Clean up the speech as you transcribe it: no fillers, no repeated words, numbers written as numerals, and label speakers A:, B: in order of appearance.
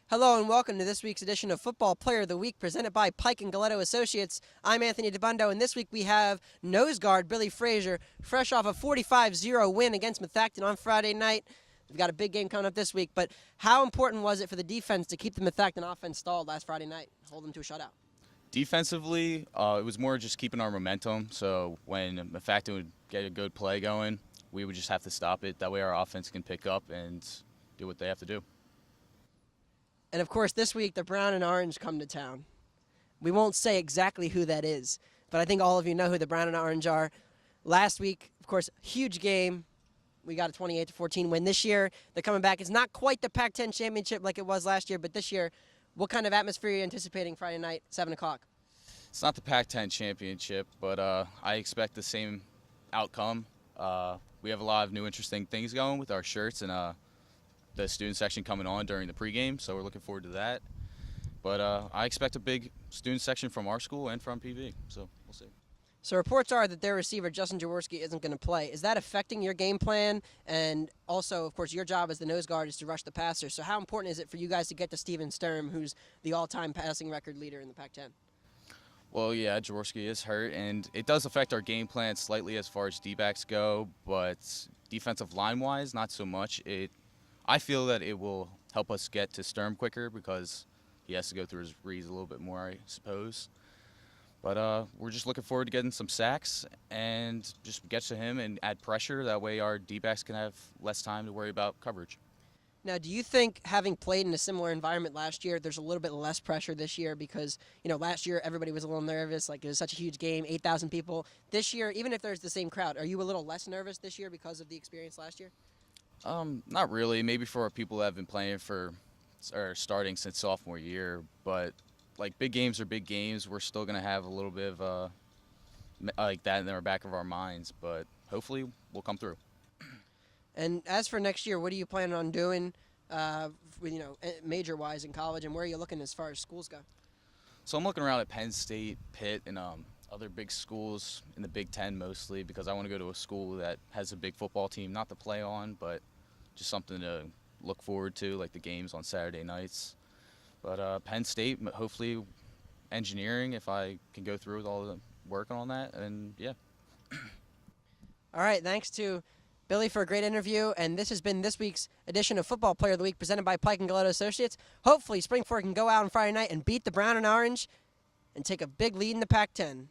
A: Hello and welcome to this week's edition of Football Player of the Week presented by Pike and Galetto Associates. I'm Anthony DeBundo, and this week we have nose guard Billy Frazier, fresh off a 45-0 win against Methacton on Friday night. We've got a big game coming up this week, but how important was it for the defense to keep the Methacton offense stalled last Friday night, hold them to a shutout?
B: Defensively, it was more just keeping our momentum, so when Methacton would get a good play going, we would just have to stop it. That way our offense can pick up and do what they have to do.
A: And of course, this week the Brown and Orange come to town. We won't say exactly who that is, but I think all of you know who the Brown and Orange are. Last week, of course, huge game. We got a 28-14 win. This year, they're coming back. It's not quite the Pac-10 championship like it was last year, but this year, what kind of atmosphere are you anticipating Friday night, 7 o'clock?
B: It's not the Pac-10 championship, but I expect the same outcome. We have a lot of new interesting things going with our shirts and the student section coming on during the pregame, so we're looking forward to that. But I expect a big student section from our school and from PV, so we'll see.
A: So reports are that their receiver, Justin Jaworski, isn't going to play. Is that affecting your game plan? And also, of course, your job as the nose guard is to rush the passer. So how important is it for you guys to get to Steven Sturm, who's the all-time passing record leader in the Pac-10?
B: Well, yeah, Jaworski is hurt, and it does affect our game plan slightly as far as D-backs go, but defensive line-wise, not so much. I feel that it will help us get to Sturm quicker because he has to go through his reads a little bit more, I suppose. But we're just looking forward to getting some sacks and just get to him and add pressure. That way our D-backs can have less time to worry about coverage.
A: Now, do you think, having played in a similar environment last year, there's a little bit less pressure this year because, last year everybody was a little nervous, like it was such a huge game, 8,000 people. This year, even if there's the same crowd, are you a little less nervous this year because of the experience last year?
B: Not really. Maybe for people that have been playing or starting since sophomore year, but like big games are big games. We're still gonna have a little bit of like that in the back of our minds, but hopefully we'll come through.
A: And as for next year, what are you planning on doing, major-wise in college, and where are you looking as far as schools go?
B: So I'm looking around at Penn State, Pitt, and other big schools in the Big Ten mostly because I want to go to a school that has a big football team, not to play on, but just something to look forward to, like the games on Saturday nights. But Penn State, hopefully engineering, if I can go through with all the work on that, and yeah.
A: All right, thanks to Billy for a great interview, and this has been this week's edition of Football Player of the Week presented by Pike and Galetto Associates. Hopefully Springford can go out on Friday night and beat the Brown and Orange and take a big lead in the Pac-10.